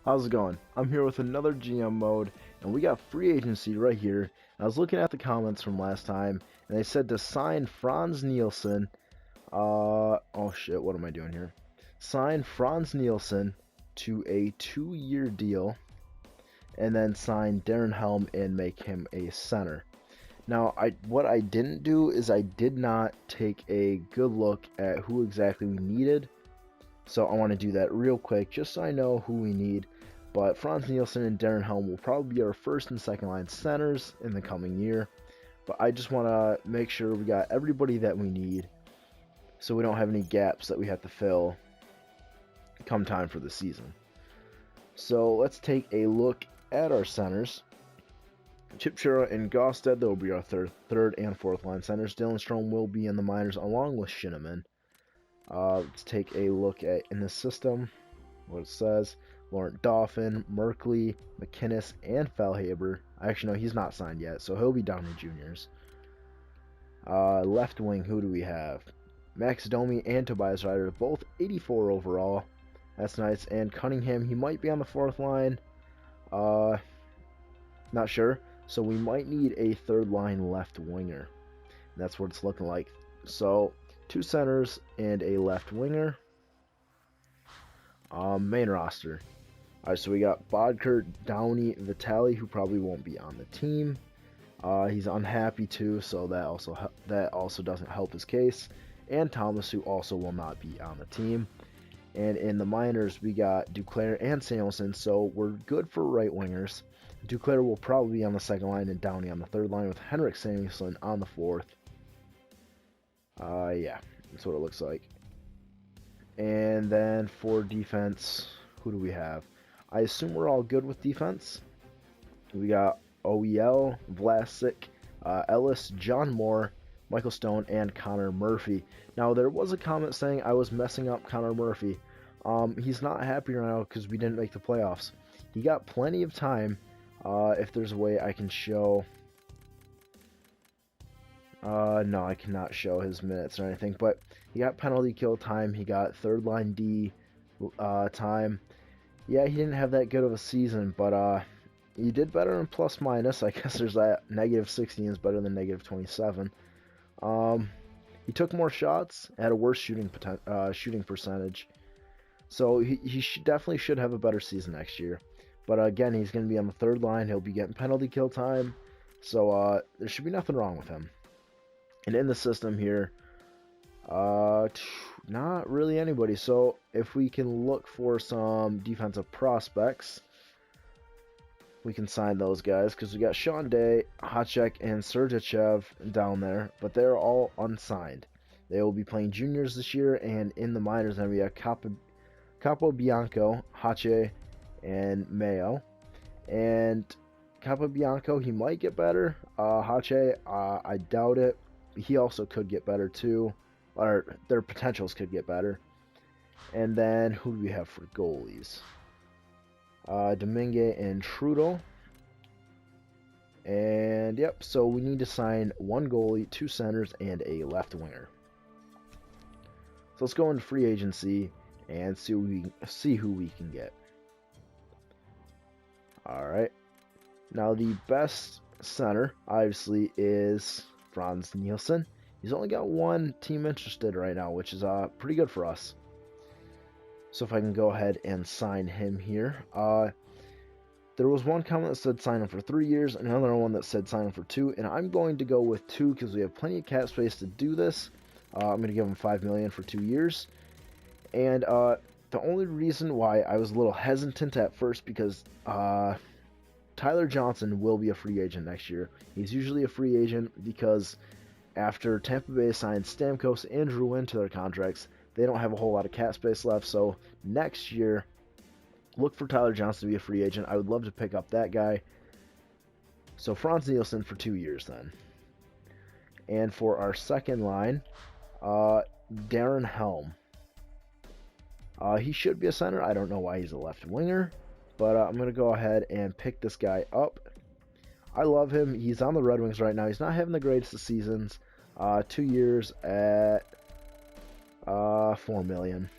How's it going? I'm here with another GM mode, and we got free agency right here. I was looking at the comments from last time, and they said to sign Franz Nielsen. Oh shit, what am I doing here? Sign Franz Nielsen to a 2-year deal, and then sign Darren Helm and make him a center. Now, what I didn't do is I did not take a good look at who exactly we needed. So I want to do that real quick, just so I know who we need. But Franz Nielsen and Darren Helm will probably be our first and second line centers in the coming year. But I just want to make sure we got everybody that we need, so we don't have any gaps that we have to fill come time for the season. So let's take a look at our centers. Chip Chura and Gosted, they'll be our third and fourth line centers. Dylan Strome will be in the minors along with Shinneman. Let's take a look at in the system what it says. Laurent Dauphin, Merkley, McInnes, and Fellhaber. Actually, no, he's not signed yet, so he'll be down to juniors. Left wing, who do we have? Max Domi and Tobias Ryder, both 84 overall. That's nice. And Cunningham, he might be on the fourth line. Not sure. So we might need a third line left winger. That's what it's looking like. So 2 centers and a left winger. Main roster. Alright, so we got Bodker, Downey, Vitali, who probably won't be on the team. He's unhappy too, so that also doesn't help his case. And Thomas, who also will not be on the team. And in the minors, we got Duclair and Samuelson, so we're good for right wingers. Duclair will probably be on the second line and Downey on the third line, with Henrik Samuelson on the fourth. Yeah, that's what it looks like. And then for defense, who do we have? I assume we're all good with defense. We got OEL, Vlasic, Ellis, John Moore, Michael Stone, and Connor Murphy. Now, there was a comment saying I was messing up Connor Murphy. He's not happy right now because we didn't make the playoffs. He got plenty of time. If there's a way I can show... no, I cannot show his minutes or anything, but he got penalty kill time, he got third line D time. Yeah, he didn't have that good of a season, but he did better in plus minus. I guess there's that. Negative 16 is better than negative 27. He took more shots, had a worse shooting percentage, so he definitely should have a better season next year. But again, he's going to be on the third line. He'll be getting penalty kill time, so there should be nothing wrong with him. And in the system here, not really anybody. So if we can look for some defensive prospects, we can sign those guys, because we got Sean Day, Hacek, and Sergachev down there, but they're all unsigned. They will be playing juniors this year, and in the minors, then we have Capobianco, Hache, and Mayo. And Capobianco, he might get better. Hache, I doubt it. He also could get better too, or their potentials could get better. And then who do we have for goalies? Domingue and Trudel. And yep, so we need to sign 1 goalie, 2 centers, and a left winger. So let's go into free agency and see who we can get. Alright. Now the best center, obviously, is Franz Nielsen. He's only got 1 team interested right now, which is pretty good for us. So if I can go ahead and sign him here. There was one comment that said sign him for 3 years, and another one that said sign him for 2, and I'm going to go with 2 because we have plenty of cap space to do this. I'm going to give him $5 million for 2 years. And the only reason why I was a little hesitant at first, because Tyler Johnson will be a free agent next year. He's usually a free agent because after Tampa Bay signed Stamkos and Drouin to their contracts, they don't have a whole lot of cap space left. So next year, look for Tyler Johnson to be a free agent. I would love to pick up that guy. So Franz Nielsen for 2 years then. And for our second line, Darren Helm. He should be a center. I don't know why he's a left winger, but I'm going to go ahead and pick this guy up. I love him. He's on the Red Wings right now. He's not having the greatest of seasons. 2 years at $4 million.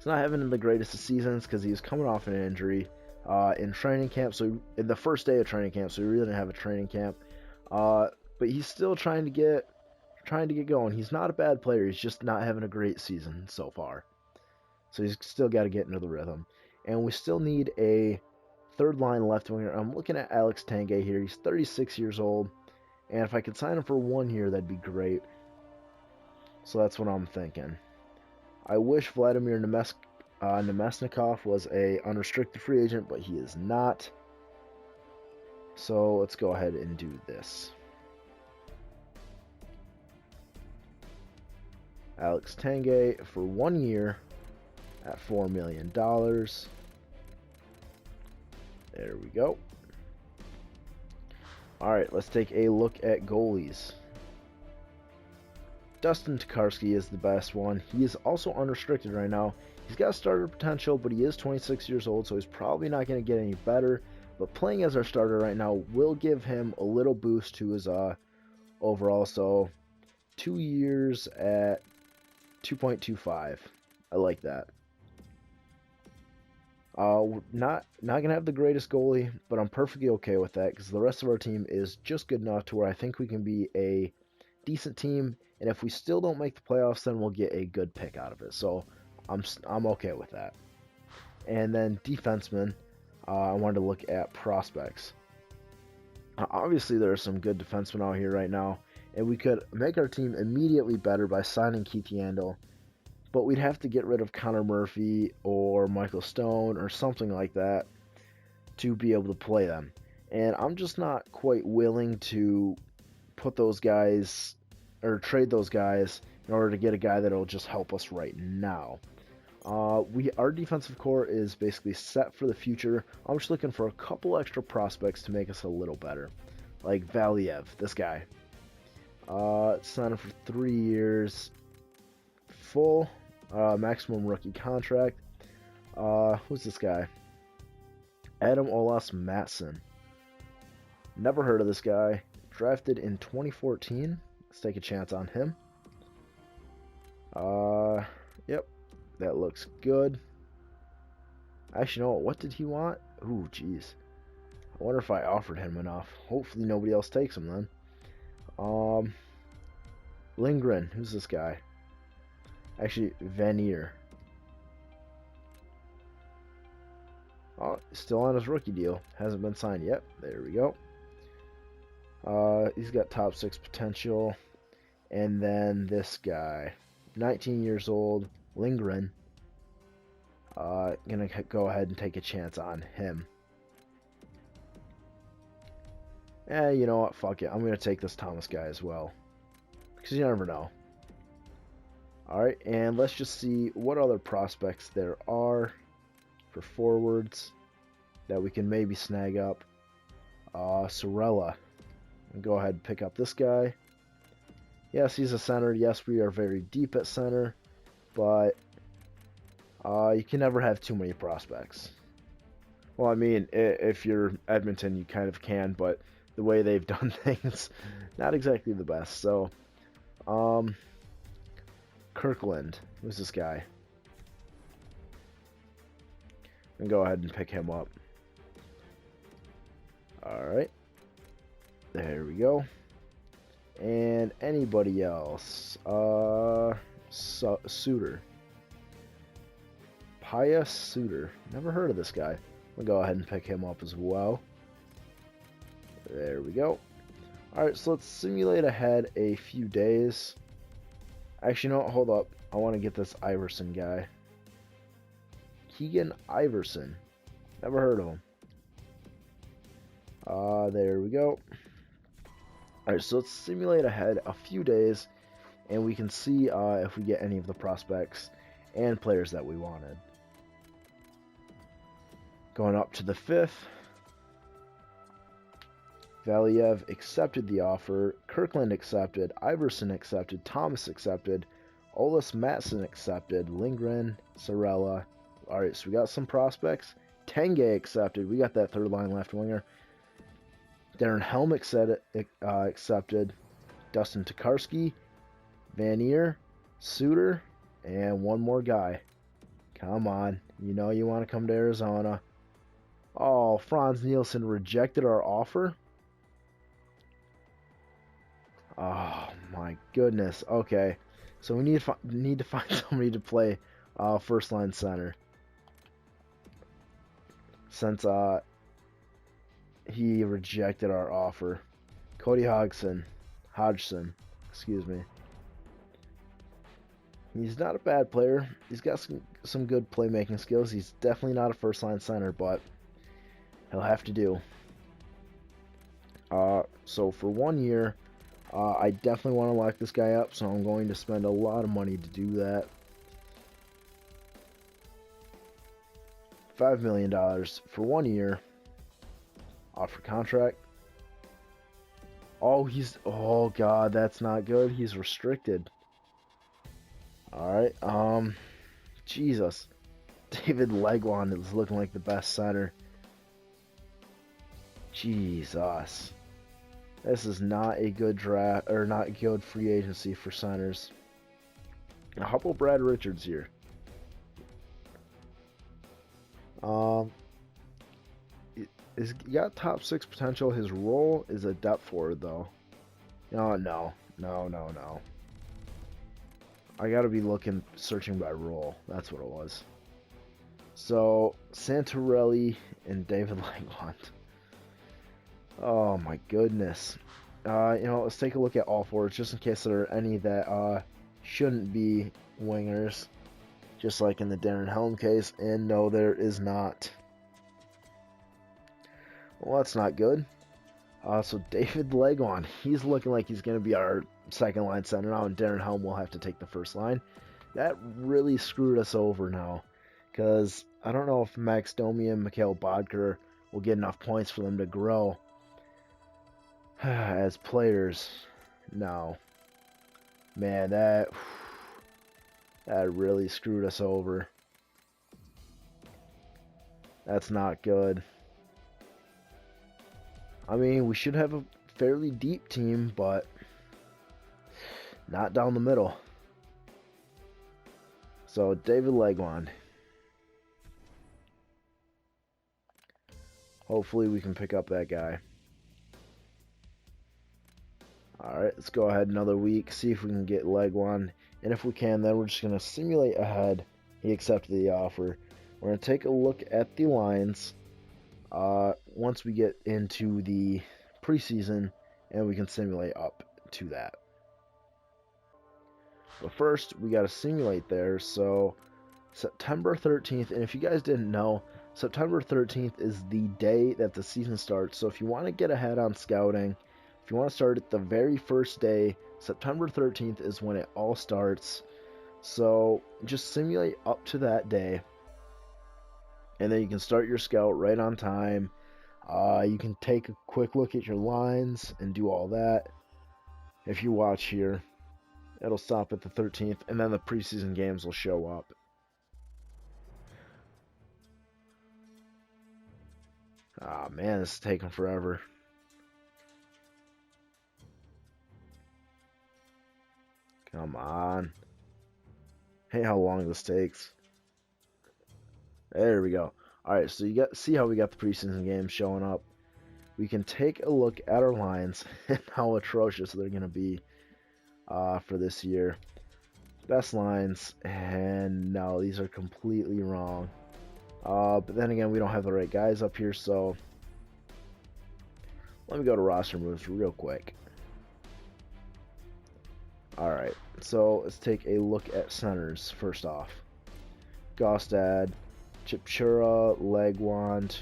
He's not having the greatest of seasons because he was coming off an injury in training camp. So in the first day of training camp, so he really didn't have a training camp. But he's still trying to get going. He's not a bad player. He's just not having a great season so far. So he's still got to get into the rhythm. And we still need a third line left winger. I'm looking at Alex Tanguay here. He's 36 years old. And if I could sign him for 1 year, that'd be great. So that's what I'm thinking. I wish Vladimir Nemesnikov was a unrestricted free agent, but he is not. So let's go ahead and do this. Alex Tanguay for 1 year at $4 million. There we go. Alright, let's take a look at goalies. Dustin Tokarski is the best one. He is also unrestricted right now. He's got starter potential, but he is 26 years old, so he's probably not going to get any better. But playing as our starter right now will give him a little boost to his overall. So 2 years at 2.25. I like that. Not gonna have the greatest goalie, but I'm perfectly okay with that because the rest of our team is just good enough to where I think we can be a decent team. And if we still don't make the playoffs, then we'll get a good pick out of it. So I'm okay with that. And then defensemen, I wanted to look at prospects. Obviously, there are some good defensemen out here right now, and we could make our team immediately better by signing Keith Yandel. But we'd have to get rid of Connor Murphy or Michael Stone or something like that to be able to play them. And I'm just not quite willing to put those guys or trade those guys in order to get a guy that'll just help us right now. Our defensive core is basically set for the future. I'm just looking for a couple extra prospects to make us a little better. Like Valiev, this guy. Signed him for 3 years. Full maximum rookie contract. Who's this guy? Adam Olas Matson. Never heard of this guy. Drafted in 2014. Let's take a chance on him. Yep. That looks good. Actually, no. What did he want? Ooh, jeez. I wonder if I offered him enough. Hopefully nobody else takes him then. Lindgren. Who's this guy? Actually, Vanier. Oh, still on his rookie deal. Hasn't been signed yet. There we go. He's got top 6 potential. And then this guy. 19 years old. Lindgren. Gonna go ahead and take a chance on him. You know what? Fuck it. I'm gonna take this Thomas guy as well. Because you never know. Alright, and let's just see what other prospects there are for forwards that we can maybe snag up. Sorella. Go ahead and pick up this guy. Yes, he's a center. Yes, we are very deep at center. But you can never have too many prospects. Well, I mean, if you're Edmonton, you kind of can, but the way they've done things, not exactly the best. So, Kirkland. Who's this guy? And go ahead and pick him up. Alright. There we go. And anybody else? Suter. Pius Suter. Never heard of this guy. We'll go ahead and pick him up as well. There we go. Alright, so let's simulate ahead a few days. Actually, no, hold up. I want to get this Iverson guy. Keegan Iverson. Never heard of him. There we go. Alright, so let's simulate ahead a few days, and we can see if we get any of the prospects and players that we wanted. Going up to the 5th. Valiev accepted the offer. Kirkland accepted. Iverson accepted. Thomas accepted. Olas Matson accepted. Lindgren, Sorella. Alright, so we got some prospects. Tanguay accepted. We got that third line left winger. Darren Helm accepted. Dustin Tokarski. Vanier. Suter. And one more guy. Come on. You know you want to come to Arizona. Oh, Franz Nielsen rejected our offer? Oh, my goodness. Okay. So we need to find somebody to play first line center. Since he rejected our offer. Cody Hodgson, excuse me. He's not a bad player. He's got some good playmaking skills. He's definitely not a first line center, but he'll have to do. So for 1 year, I definitely want to lock this guy up, so I'm going to spend a lot of money to do that. $5 million for 1 year. Offer contract. Oh god, that's not good. He's restricted. Alright, Jesus. David Legwand is looking like the best center. Jesus. This is not a good draft, or not a good free agency for centers. Now, how about Brad Richards here? He's got top 6 potential. His role is a depth forward, though. No. I gotta be searching by role. That's what it was. So, Santorelli and David Legwand. Oh my goodness. Let's take a look at all forwards, just in case there are any that shouldn't be wingers. Just like in the Darren Helm case, and no, there is not. Well, that's not good. So David Legwand, he's looking like he's going to be our second line center now, and Darren Helm will have to take the first line. That really screwed us over now, because I don't know if Max Domi and Mikhail Bodker will get enough points for them to grow as players. No. Man, that really screwed us over. That's not good. I mean, we should have a fairly deep team, but not down the middle. So, David Legwand. Hopefully we can pick up that guy. Alright, let's go ahead another week, see if we can get Legwand. And if we can, then we're just going to simulate ahead. He accepted the offer. We're going to take a look at the lines once we get into the preseason, and we can simulate up to that. But first, we got to simulate there. So September 13th, and if you guys didn't know, September 13th is the day that the season starts. So if you want to get ahead on scouting, if you want to start at the very first day, September 13th is when it all starts. So just simulate up to that day, and then you can start your scout right on time. You can take a quick look at your lines and do all that. If you watch here, it'll stop at the 13th, and then the preseason games will show up. Ah, man, this is taking forever. Come on. Hey, how long this takes. There we go. Alright, so you see how we got the preseason games showing up. We can take a look at our lines and how atrocious they're going to be for this year. Best lines, and no, these are completely wrong. But then again, we don't have the right guys up here, so let me go to roster moves real quick. Alright, so let's take a look at centers first off. Gostad, Chipchura, Legwand.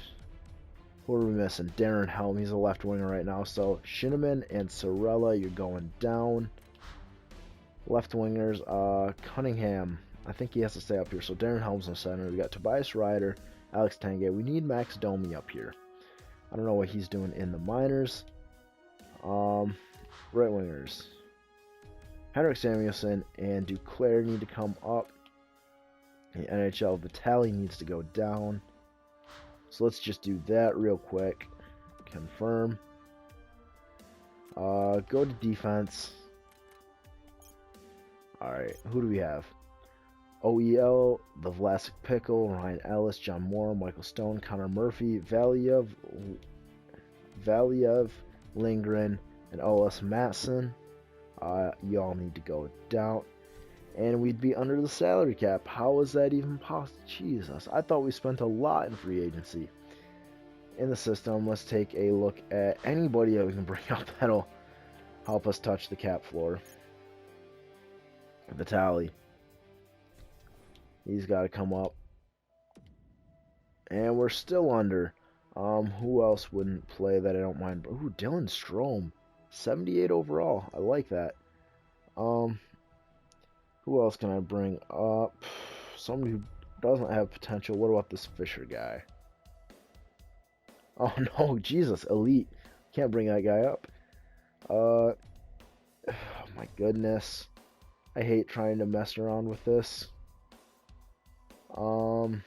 What are we missing? Darren Helm, he's a left winger right now. So Shinneman and Sorella, you're going down. Left wingers, Cunningham. I think he has to stay up here. So Darren Helm's in center. We got Tobias Ryder, Alex Tanguay. We need Max Domi up here. I don't know what he's doing in the minors. Right wingers. Henrik Samuelsson and Duclair need to come up. The NHL Vitali needs to go down. So let's just do that real quick. Confirm. Go to defense. Alright, who do we have? OEL, the Vlasic Pickle, Ryan Ellis, John Moore, Michael Stone, Connor Murphy, Valiev, Lindgren, and OS Matson. Y'all need to go down. And we'd be under the salary cap. How is that even possible? Jesus, I thought we spent a lot in free agency. In the system, let's take a look at anybody that we can bring up that'll help us touch the cap floor. Vitali. He's got to come up. And we're still under. Who else wouldn't play that I don't mind? Ooh, Dylan Strome. 78 overall. I like that. Who else can I bring up? Somebody who doesn't have potential. What about this Fisher guy? Oh no, Jesus, elite. Can't bring that guy up. Oh my goodness. I hate trying to mess around with this. You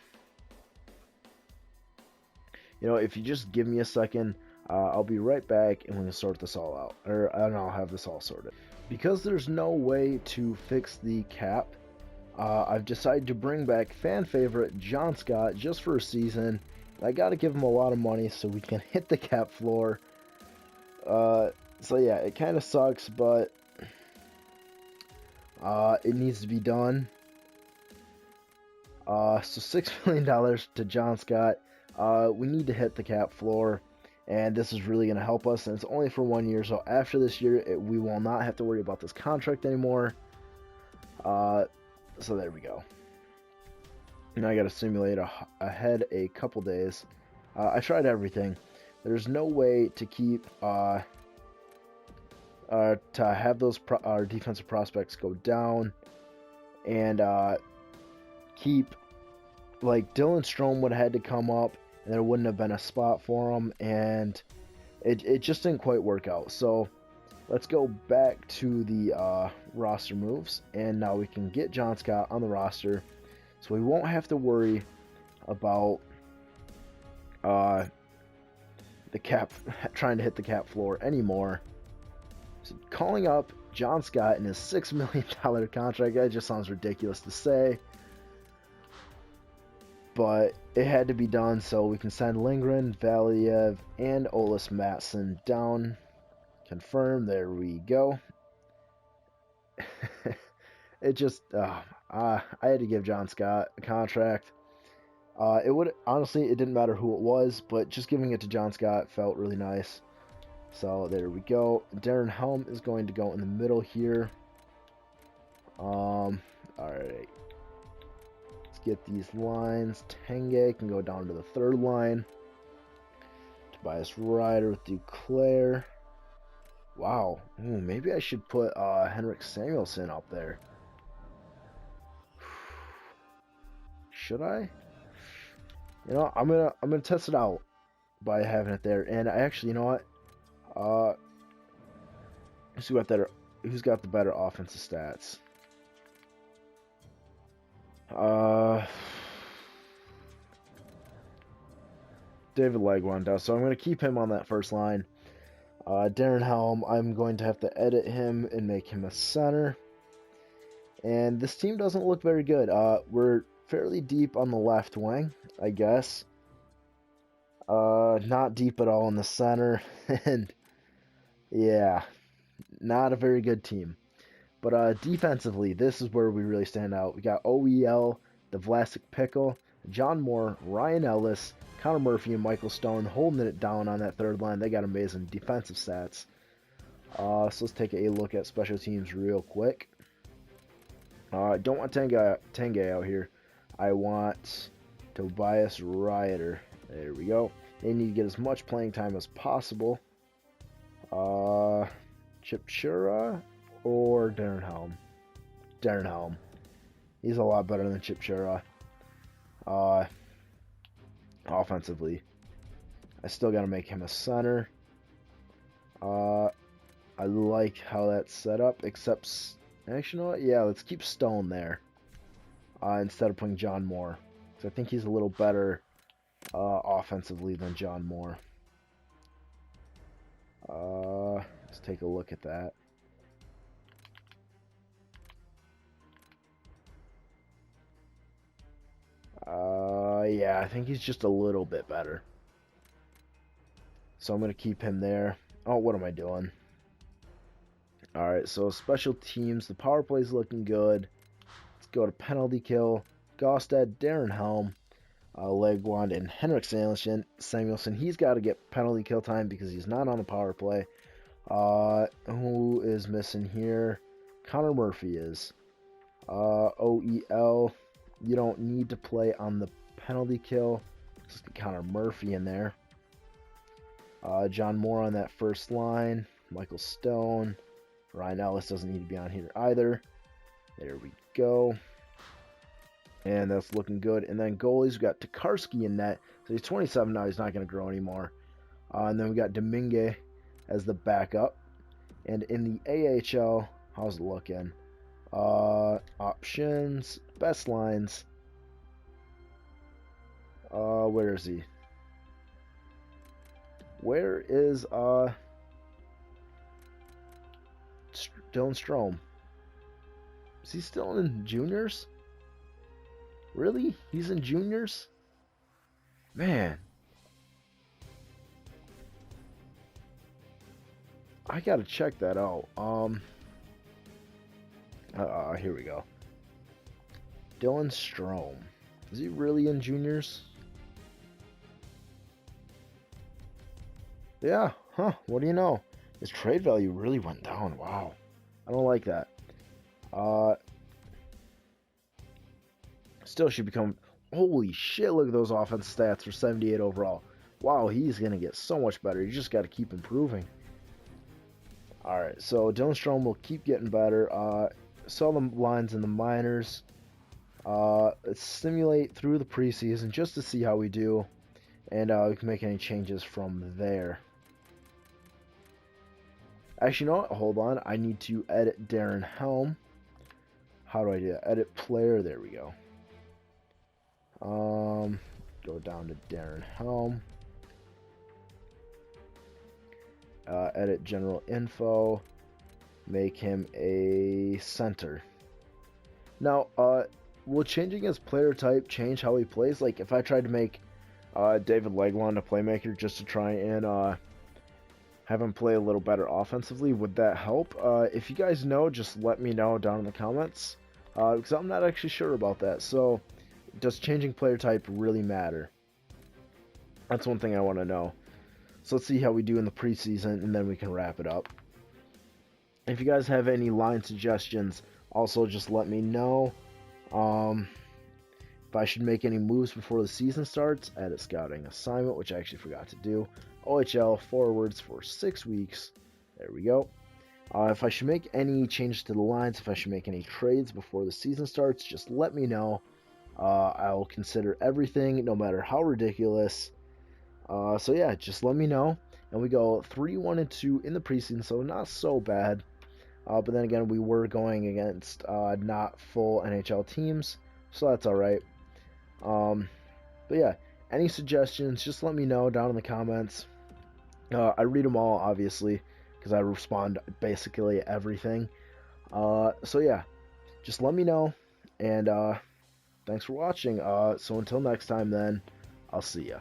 know, if you just give me a second, I'll be right back and we can sort this all out. And I'll have this all sorted. Because there's no way to fix the cap, I've decided to bring back fan favorite John Scott just for a season. I gotta give him a lot of money so we can hit the cap floor. So yeah, it kind of sucks, but it needs to be done. So $6 million to John Scott. We need to hit the cap floor, and this is really going to help us, and it's only for 1 year, so after this year, we will not have to worry about this contract anymore. So there we go. Now I got to simulate ahead a couple days. I tried everything. There's no way to keep to have those our defensive prospects go down and keep, like, Dylan Strome would have had to come up and there wouldn't have been a spot for him, and it just didn't quite work out. So let's go back to the roster moves, and now we can get John Scott on the roster, so we won't have to worry about the cap, trying to hit the cap floor anymore. So calling up John Scott in his $6 million contract, that just sounds ridiculous to say, but it had to be done, so we can send Lindgren, Valiev, and Olis Matson down. Confirm, there we go. It just, I had to give John Scott a contract. It would, honestly, it didn't matter who it was, but just giving it to John Scott felt really nice. So there we go. Darren Helm is going to go in the middle here. Alright. Let's get these lines. Tenge can go down to the third line. Tobias Ryder with Duclair. Wow. Ooh, maybe I should put Henrik Samuelsson up there. Should I? You know, I'm gonna test it out by having it there. And I actually, you know what? Who's got the better offensive stats? David Legwand does, so I'm going to keep him on that first line. Darren Helm, I'm going to have to edit him and make him a center. And this team doesn't look very good. We're fairly deep on the left wing, I guess. Not deep at all in the center. And yeah, not a very good team. But defensively, this is where we really stand out. We got OEL, the Vlasic Pickle, John Moore, Ryan Ellis, Connor Murphy, and Michael Stone holding it down on that third line. They got amazing defensive stats. So let's take a look at special teams real quick. I don't want Tenge out here. I want Tobias Ryder. There we go. They need to get as much playing time as possible. Chipchura or Darren Helm? Darren Helm. He's a lot better than Chipchura. Offensively. I still got to make him a center. I like how that's set up, except... Actually, you know what? Yeah, let's keep Stone there. Instead of putting John Moore. Because I think he's a little better offensively than John Moore. Let's take a look at that. Yeah, I think he's just a little bit better. So I'm going to keep him there. Oh, what am I doing? Alright, so special teams. The power play is looking good. Let's go to penalty kill. Gostad, Darren Helm, Legwand, and Henrik Samuelson. He's got to get penalty kill time because he's not on the power play. Who is missing here? Connor Murphy is. OEL. You don't need to play on the penalty kill. Just get Connor Murphy in there. John Moore on that first line. Michael Stone. Ryan Ellis doesn't need to be on here either. There we go. And that's looking good. And then goalies, we got Tokarski in net. So he's 27 now. He's not going to grow anymore. And then we got Domingue as the backup. And in the AHL, how's it looking? Options, best lines. Where is he? Where is Dylan Strome? Is he still in juniors? Really? He's in juniors? Man. I gotta check that out. Here we go. Dylan Strome. Is he really in juniors? Yeah, huh, what do you know? His trade value really went down. Wow. I don't like that. Still should become... Holy shit, look at those offense stats for 78 overall. Wow, he's going to get so much better. You just got to keep improving. Alright, so Dylan Strome will keep getting better. Saw the lines in the minors. Let's simulate through the preseason just to see how we do. And we can make any changes from there. Actually, you know what? Hold on. I need to edit Darren Helm. How do I do that? Edit player. There we go. Go down to Darren Helm. Edit general info. Make him a center. Now, will changing his player type change how he plays? Like, if I tried to make David Legwand a playmaker just to try and have him play a little better offensively, would that help? If you guys know, just let me know down in the comments, because I'm not actually sure about that. So, does changing player type really matter? That's one thing I want to know. So let's see how we do in the preseason, and then we can wrap it up. If you guys have any line suggestions, also just let me know. If I should make any moves before the season starts, edit scouting assignment, which I actually forgot to do. OHL forwards for 6 weeks. There we go. If I should make any changes to the lines, if I should make any trades before the season starts, just let me know. I'll consider everything, no matter how ridiculous. So yeah, just let me know. And we go 3-1-2 in the preseason, so not so bad. But then again, we were going against not full NHL teams, so that's alright. But yeah, any suggestions, just let me know down in the comments. I read them all, obviously, because I respond basically everything. So yeah, just let me know, and thanks for watching. So until next time then, I'll see ya.